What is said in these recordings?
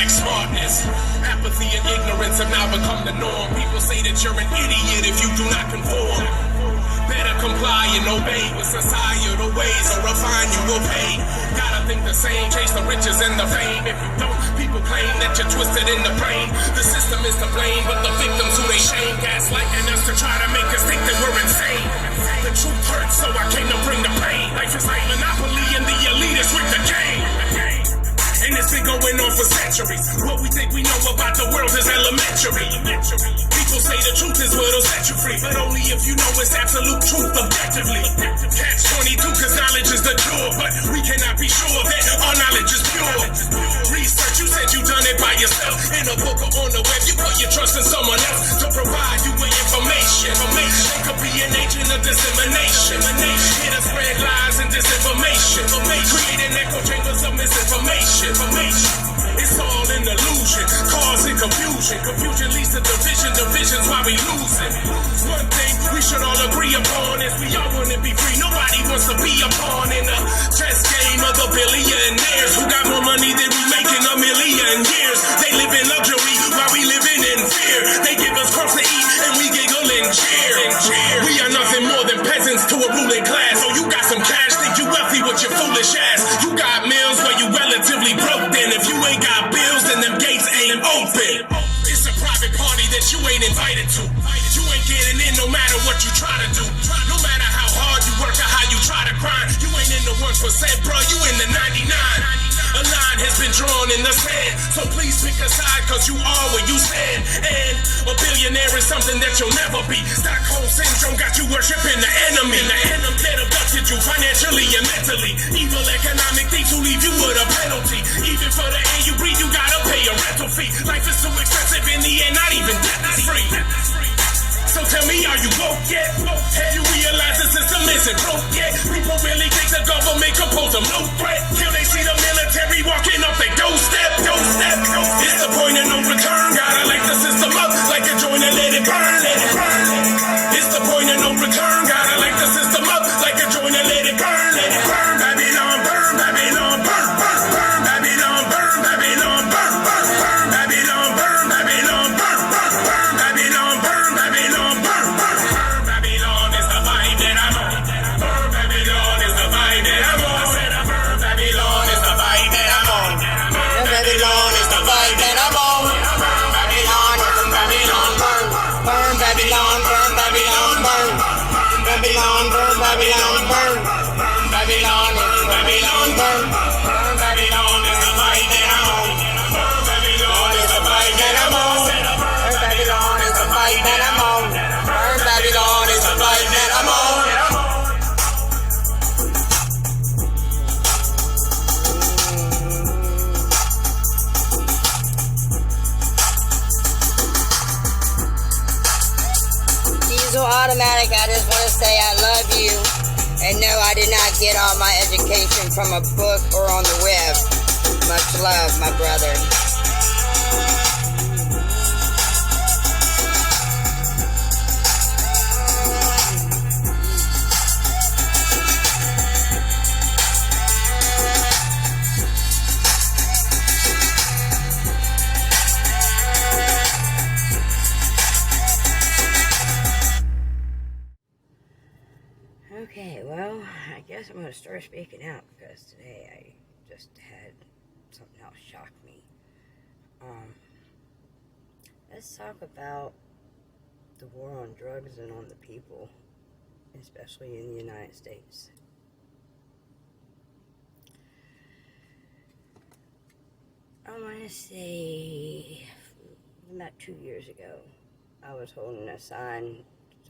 like smartness. Apathy and ignorance have now become the norm. People say that you're an idiot if you do not conform. Better comply and obey with societal ways, or a fine you will pay. Gotta think the same, chase the riches and the fame. If you don't, people claim that you're twisted in the brain. The system is to blame, but the victims who they shame, gaslighting us to try to make us think that we're insane. The truth hurts, so I came to bring the pain. Life is like Monopoly and the elitists with the game. And it's been going on for centuries. What we think we know about the world is elementary. People say the truth is what'll set you free, but only if you know it's absolute truth objectively. Catch 22 cause knowledge is the cure, but we cannot be sure that our knowledge is pure. Research, you said you done it by yourself. In a book or on the web, you put your trust in someone else to provide you with information. They could be an agent of dissemination. Here to spread lies and disinformation. Creating echo chambers of misinformation. It's all an illusion, causing confusion. Confusion leads to division, division's why we losing. One thing we should all agree upon is we all want to be free. Nobody wants to be a pawn in a chess game of the billionaires who got more money than we make in a million years. They live in luxury while we living in fear. They give us crumbs to eat and we giggle and cheer. We are nothing more than peasants to a ruling class. So you got some cash, think you wealthy with your foolish ass. You got meals where you relatively broke. Then if you ain't got bills, then them gates ain't open. It's a private party that you ain't invited to. You ain't getting in no matter what you try to do. No matter how hard you work or how you try to grind. You ain't in the 1%, bro, you in the 99. A line has been drawn in the sand, so please pick a side, cause you are where you stand. And a billionaire is something that you'll never be. Stockholm Syndrome got you worshiping the enemy. The enemy that abducted you financially and mentally. Evil economic thieves who leave you with a penalty. Even for the air you breathe, you gotta pay a rental fee. Life is too expensive in the end, not even death is free. So tell me, are you woke yet? Have you realized the system isn't broke yet? People really think the government can pose them no threat till they see the military walking up their doorstep. It's the point of no return. Gotta light the system up like a joint and let it burn. It's the point of no return. Gotta light the system up like a joint and let it burn. Babylon burn, Babylon burn, burn, burn, Babylon burn, Babylon burn, burn, burn, Babylon burn, Babylon burn, burn, burn, Babylon burn, Babylon burn, burn, burn. Babylon is the vibe that I'm on. Burn Babylon is the vibe that I'm on. I said burn Babylon is the vibe that I'm on. Burn Babylon is the vibe that I'm on. Burn Babylon, burn Babylon, burn, burn Babylon, burn Babylon, burn, Babylon, burn Babylon, burn, burn Babylon, Babylon, burn, burn Babylon is the vibe that I'm on. Burn Babylon is the vibe that I'm on. Burn Babylon is the vibe that I'm on. Burn Babylon is the vibe that I'm on. Diesel Automatic, I just want to say I love you. And no, I did not get all my education from a book or on the web. Much love, my brother. Okay, well, I guess I'm going to start speaking out because today I just had something else shock me. Let's talk about the war on drugs and on the people, especially in the United States. I want to say about 2 years ago, I was holding a sign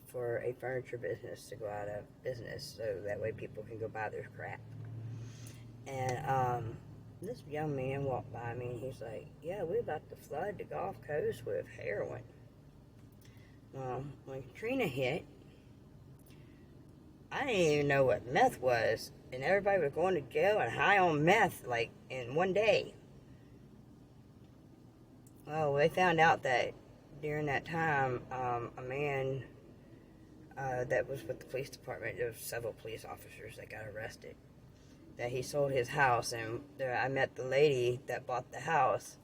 for a furniture business to go out of business so that way people can go buy their crap. And this young man walked by me and he's like, yeah, we're about to flood the Gulf Coast with heroin. Well, when Katrina hit, I didn't even know what meth was, and everybody was going to jail and high on meth like in one day. Well, they found out that during that time, a man that was with the police department, there was several police officers that got arrested, that he sold his house, and I met the lady that bought the house,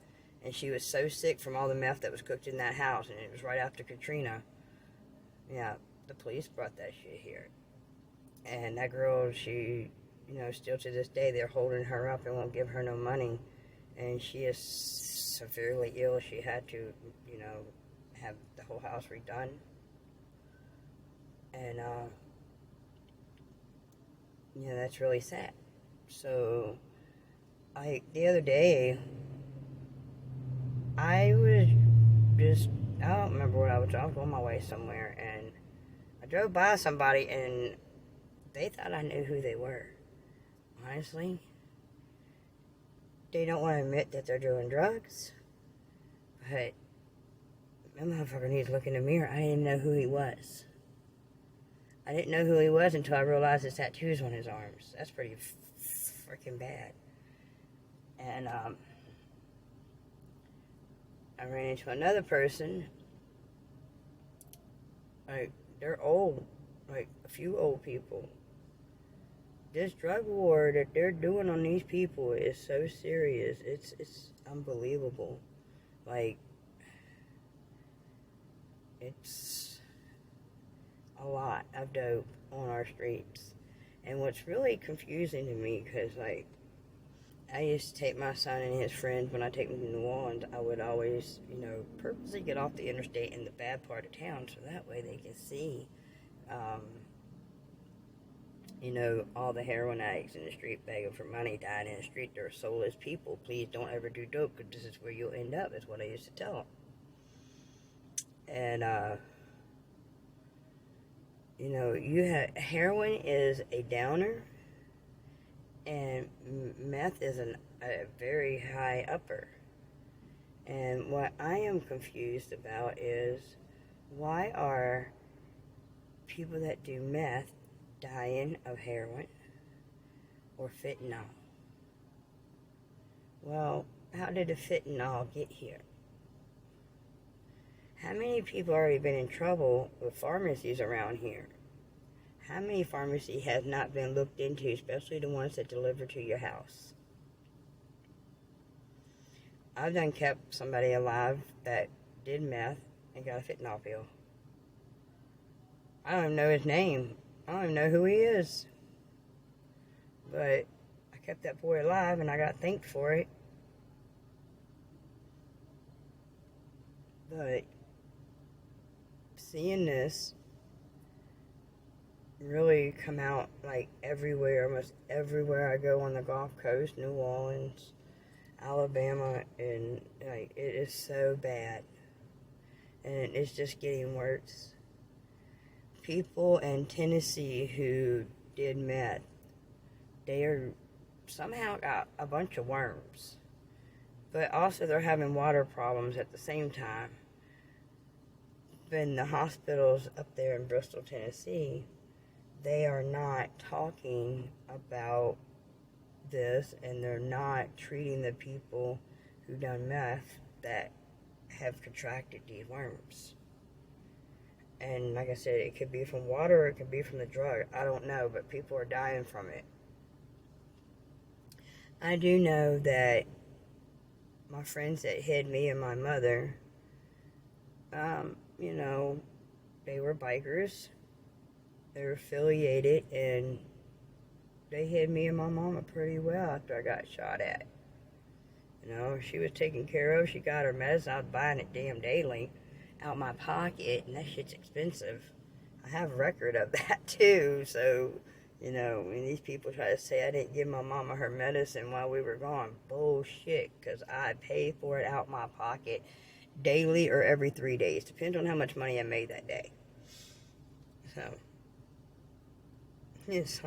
And she was so sick from all the meth that was cooked in that house, and it was right after Katrina. Yeah, the police brought that shit here. And that girl, she, still to this day, they're holding her up and won't give her no money. And she is severely ill. She had to, have the whole house redone. And, that's really sad. So, the other day, I don't remember what I was on my way somewhere, and I drove by somebody, and they thought I knew who they were. Honestly, they don't want to admit that they're doing drugs, but that motherfucker needs to look in the mirror. I didn't know who he was. I didn't know who he was until I realized his tattoos on his arms. That's pretty freaking bad. And, I ran into another person. They're old. A few old people. This drug war that they're doing on these people is so serious. It's unbelievable. It's a lot of dope on our streets. And what's really confusing to me, because, I used to take my son and his friends, when I take them to New Orleans, I would always, purposely get off the interstate in the bad part of town, so that way they can see, all the heroin addicts in the street begging for money, dying in the street. They're soulless people. Please don't ever do dope, because this is where you'll end up, is what I used to tell them. And, heroin is a downer, and meth is a very high upper. And what I am confused about is, why are people that do meth dying of heroin or fentanyl? Well, how did the fentanyl get here? How many people already been in trouble with pharmacies around here? How many pharmacies has not been looked into, especially the ones that deliver to your house? I've done kept somebody alive that did meth and got a fentanyl pill. I don't even know his name. I don't even know who he is. But I kept that boy alive, and I got thanked for it. But seeing this really come out everywhere, almost everywhere I go on the Gulf Coast, New Orleans, Alabama, and it is so bad, and it's just getting worse. People in Tennessee who did meth, they are somehow got a bunch of worms, but also they're having water problems at the same time. In the hospitals up there in Bristol, Tennessee, they are not talking about this, and they're not treating the people who done meth that have contracted these worms. And like I said, it could be from water, or it could be from the drug. I don't know, but people are dying from it. I do know that my friends that hid me and my mother, they were bikers. They were affiliated, and they hid me and my mama pretty well after I got shot at. She was taken care of. She got her medicine. I was buying it damn daily out my pocket, and that shit's expensive. I have a record of that too. So, when these people try to say I didn't give my mama her medicine while we were gone, bullshit, because I pay for it out my pocket daily or every 3 days. Depends on how much money I made that day. So, it's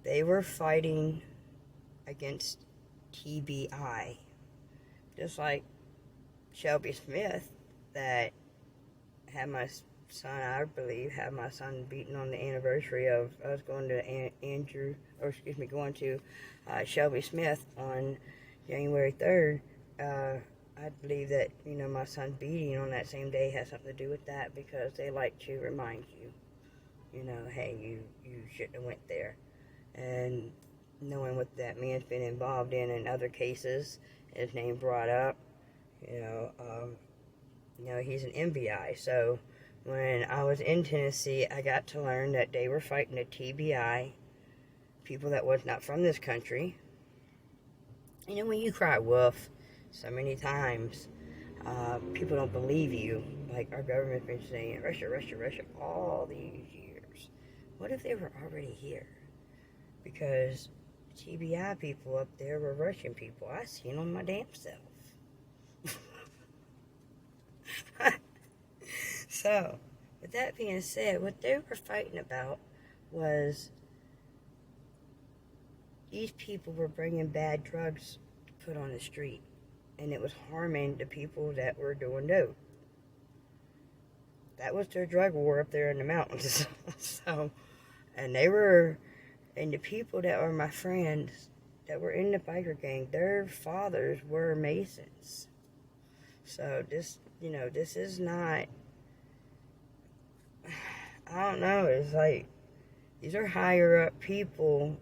they were fighting against TBI. Just like Shelby Smith, that had my son, I believe, had my son beaten on the anniversary of us going to going to Shelby Smith on January 3rd. I believe that, my son beating on that same day has something to do with that, because they like to remind you, hey, you shouldn't have went there. And knowing what that man's been involved in other cases, his name brought up, you know, he's an MBI. So when I was in Tennessee, I got to learn that they were fighting a TBI, people that was not from this country. You know, when you cry wolf so many times, people don't believe you. Like our government's been saying, Russia, Russia, Russia, all these years. What if they were already here? Because TBI people up there were Russian people. I seen them my damn self. So, with that being said, what they were fighting about was these people were bringing bad drugs to put on the street, and it was harming the people that were doing dope. That was their drug war up there in the mountains. So, and the people that were my friends that were in the biker gang, their fathers were Masons. So this, you know, this is not, I don't know, it's like, these are higher up people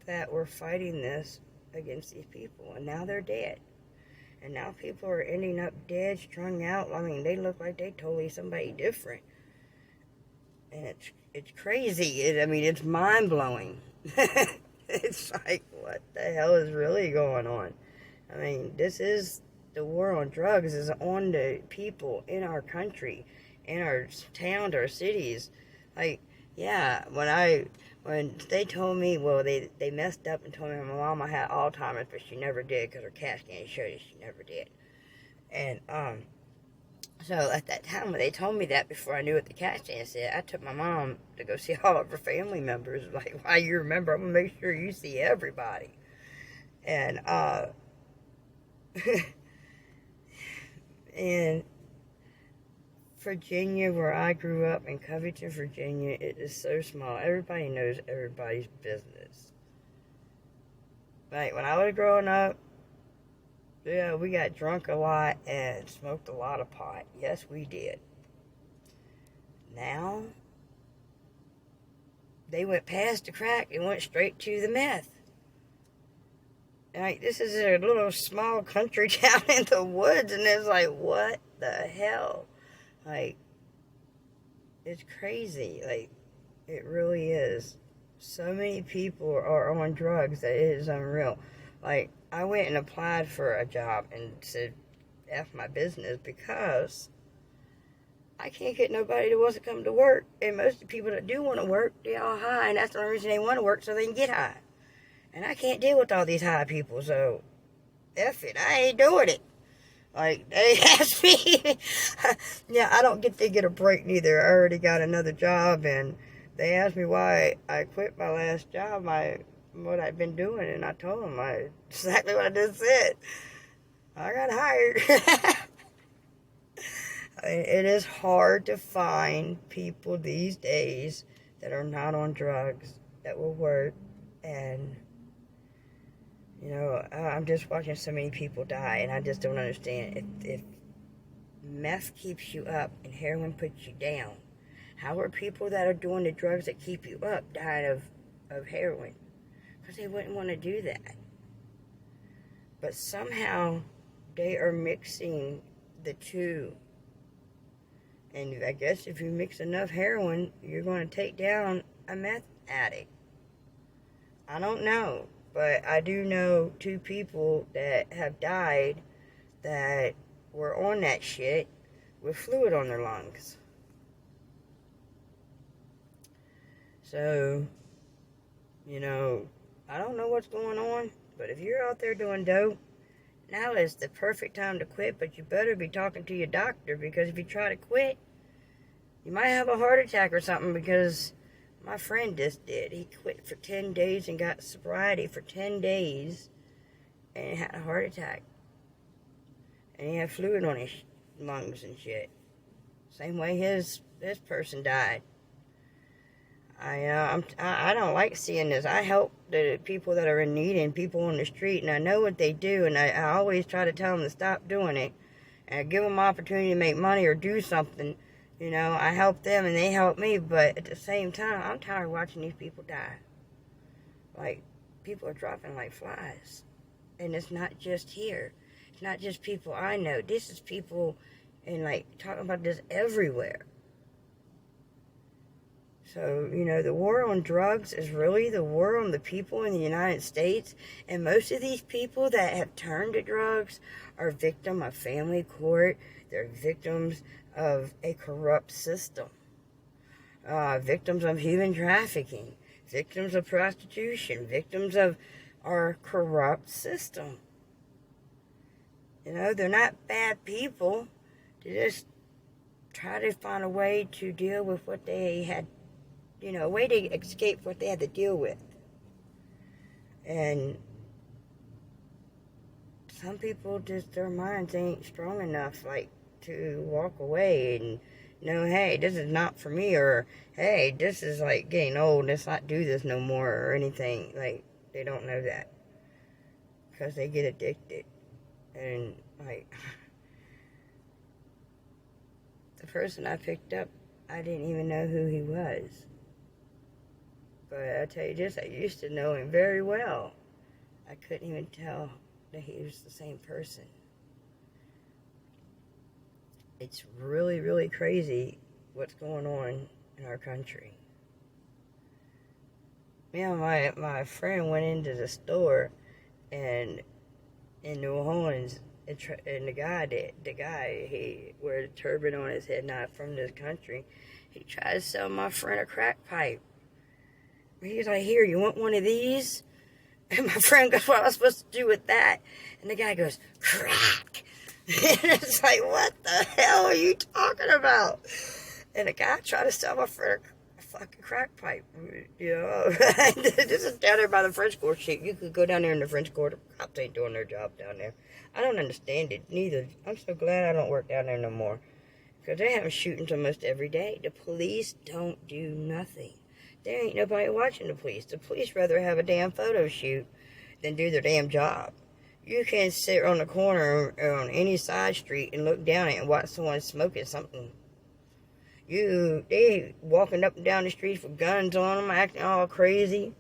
that were fighting this against these people, and now they're dead. And now people are ending up dead, strung out. I mean, they look like they totally somebody different. And it's crazy. It's mind-blowing. It's like, what the hell is really going on? I mean, this is, the war on drugs is on the people in our country, in our towns, our cities. Like, yeah, when they told me, well, they messed up and told me my mama had Alzheimer's, but she never did because her CAT scan showed she never did. And, so at that time, when they told me that, before I knew what the CAT scan said, I took my mom to go see all of her family members. Like, why you remember? I'm going to make sure you see everybody. And, in Virginia, where I grew up, in Covington, Virginia, it is so small. Everybody knows everybody's business. Like, when I was growing up, yeah, we got drunk a lot and smoked a lot of pot. Yes, we did. Now, they went past the crack and went straight to the meth. Like, this is a little small country town in the woods, and it's like, what the hell? Like, it's crazy. Like, it really is. So many people are on drugs that it is unreal. Like, I went and applied for a job and said, F my business, because I can't get nobody that wants to come to work. And most of the people that do want to work, they're all high, and that's the only reason they want to work, so they can get high. And I can't deal with all these high people, so F it, I ain't doing it. Like, they asked me, yeah, I don't get to get a break neither. I already got another job, and they asked me why I quit my last job, what I've been doing, and I told them exactly what I just said. I got hired. It is hard to find people these days that are not on drugs that will work, and you know, I'm just watching so many people die, and I just don't understand. If meth keeps you up and heroin puts you down, how are people that are doing the drugs that keep you up dying of heroin? Because they wouldn't want to do that. But somehow they are mixing the two. And I guess if you mix enough heroin, you're going to take down a meth addict. I don't know. But I do know 2 people that have died that were on that shit with fluid on their lungs. So, you know, I don't know what's going on, but if you're out there doing dope, now is the perfect time to quit, but you better be talking to your doctor, because if you try to quit, you might have a heart attack or something, because my friend just did. He quit for 10 days and got sobriety for 10 days and had a heart attack. And he had fluid on his lungs and shit. Same way this person died. I don't like seeing this. I help the people that are in need and people on the street, and I know what they do, and I always try to tell them to stop doing it. And I give them an opportunity to make money or do something. You know, I help them and they help me, but at the same time, I'm tired of watching these people die. Like, people are dropping like flies. And it's not just here. It's not just people I know. This is people, and like talking about this everywhere. So, the war on drugs is really the war on the people in the United States. And most of these people that have turned to drugs are victims of family court. They're victims of a corrupt system. Victims of human trafficking. Victims of prostitution. Victims of our corrupt system. They're not bad people. They just try to find a way to deal with what they had, a way to escape what they had to deal with. And some people just, their minds ain't strong enough, like, to walk away and know, hey, this is not for me, or, hey, this is, like, getting old, let's not do this no more, or anything. Like, they don't know that. Because they get addicted. And, like, the person I picked up, I didn't even know who he was. But I tell you this, I used to know him very well. I couldn't even tell that he was the same person. It's really, really crazy what's going on in our country. My friend went into the store and in New Orleans, and the guy, he wore a turban on his head, not from this country. He tried to sell my friend a crack pipe. He was like, here, you want one of these? And my friend goes, what am I supposed to do with that? And the guy goes, crack. And it's like, what the hell are you talking about? And the guy tried to sell my friend a fucking crack pipe. This is down there by the French Quarter. Shit, you could go down there in the French Quarter. Cops ain't doing their job down there. I don't understand it, neither. I'm so glad I don't work down there no more. Because they have shootings almost every day. The police don't do nothing. There ain't nobody watching the police. The police rather have a damn photo shoot than do their damn job. You can't sit on the corner or on any side street and look down at it and watch someone smoking something. They walking up and down the streets with guns on them, acting all crazy.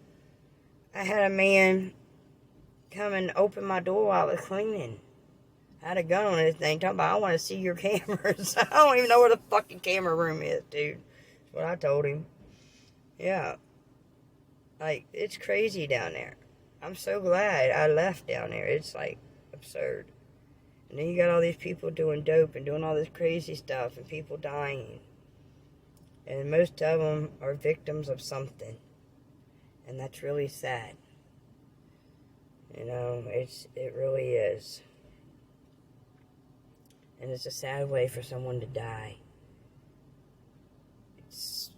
I had a man come and open my door while I was cleaning. I had a gun on his thing, talking about, I want to see your cameras. I don't even know where the fucking camera room is, dude. That's what I told him. Yeah. Like, it's crazy down there. I'm so glad I left down there. It's, like, absurd. And then you got all these people doing dope and doing all this crazy stuff and people dying. And most of them are victims of something. And that's really sad. It really is. And it's a sad way for someone to die. It's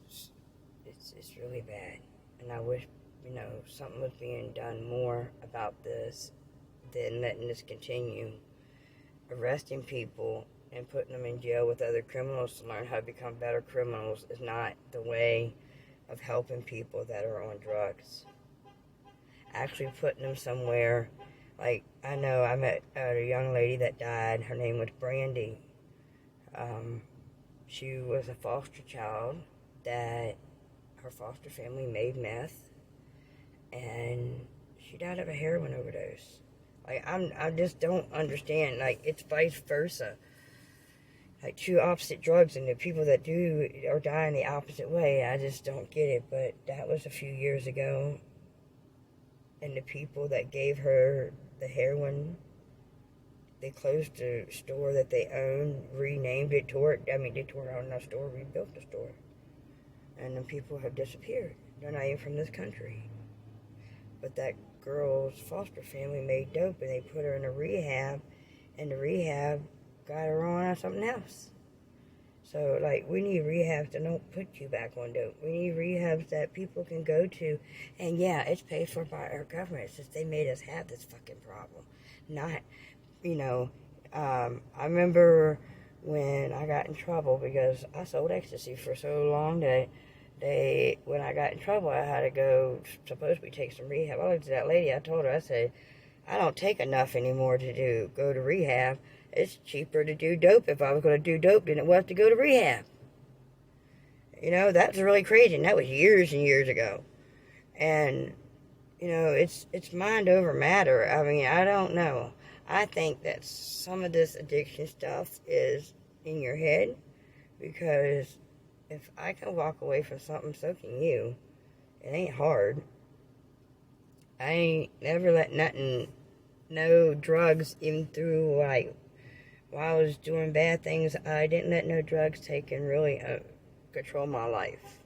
really bad. And I wish, something was being done more about this than letting this continue. Arresting people and putting them in jail with other criminals to learn how to become better criminals is not the way of helping people that are on drugs. Actually putting them somewhere, like, I know I met a young lady that died. Her name was Brandy. She was a foster child that her foster family made meth, and she died of a heroin overdose. Like, I just don't understand. Like, it's vice versa. Like, two opposite drugs, and the people that do are dying the opposite way. I just don't get it. But that was a few years ago, and the people that gave her the heroin, they closed the store that they owned, renamed it, they tore down the store, rebuilt the store. And the people have disappeared. They're not even from this country. But that girl's foster family made dope, and they put her in a rehab, and the rehab got her on something else. So, like, we need rehabs that don't put you back on dope. We need rehabs that people can go to. And, yeah, it's paid for by our government since they made us have this fucking problem. Not, I remember when I got in trouble because I sold ecstasy for so long that when I got in trouble, I had to go, supposedly take some rehab. I looked at that lady, I told her, I said, I don't take enough anymore to go to rehab. It's cheaper to do dope if I was going to do dope than it was to go to rehab. That's really crazy, and that was years and years ago. And, it's mind over matter. I mean, I don't know. I think that some of this addiction stuff is in your head, because if I can walk away from something, so can you. It ain't hard. I ain't never let nothing, no drugs, even through, like, while I was doing bad things, I didn't let no drugs take and really control my life.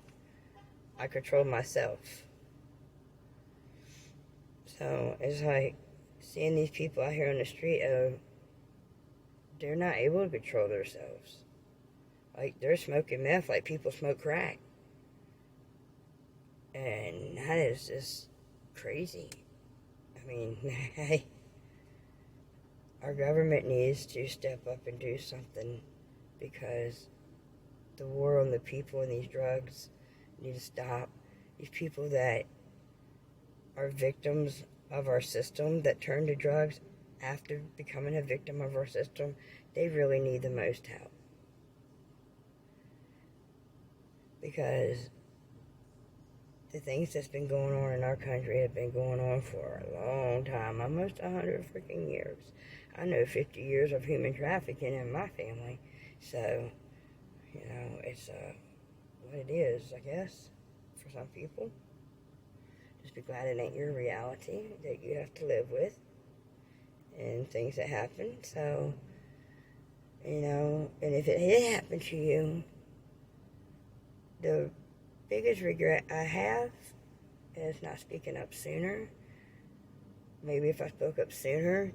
I controlled myself. So it's like seeing these people out here on the street, they're not able to control themselves. Like, they're smoking meth like people smoke crack. And that is just crazy. I mean, hey, our government needs to step up and do something, because the war on the people and these drugs need to stop. These people that are victims of our system, that turn to drugs after becoming a victim of our system, they really need the most help. Because the things that's been going on in our country have been going on for a long time, almost 100 freaking years. I know 50 years of human trafficking in my family, so, it's what it is, I guess, for some people. Just be glad it ain't your reality that you have to live with, and things that happen. So, and if it did happen to you, the biggest regret I have is not speaking up sooner. Maybe if I spoke up sooner,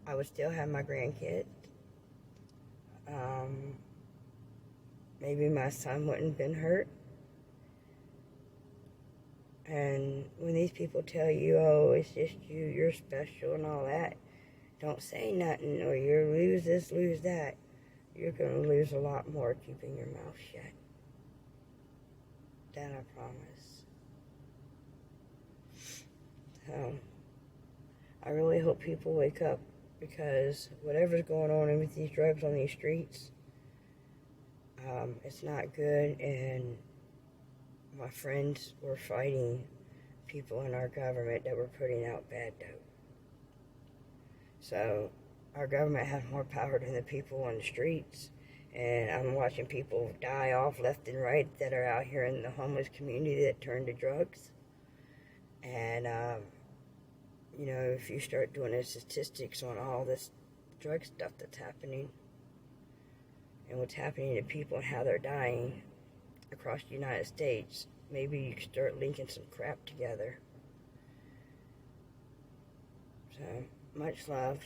I would still have my grandkids. Maybe my son wouldn't have been hurt. And when these people tell you, oh, it's just you, you're special and all that, don't say nothing, or you lose this, lose that. You're going to lose a lot more keeping your mouth shut. That I promise. So, I really hope people wake up, because whatever's going on with these drugs on these streets, it's not good, and my friends were fighting people in our government that were putting out bad dope. So, our government has more power than the people on the streets, and I'm watching people die off left and right that are out here in the homeless community that turn to drugs. And, if you start doing the statistics on all this drug stuff that's happening, and what's happening to people and how they're dying across the United States, maybe you can start linking some crap together. So, much love.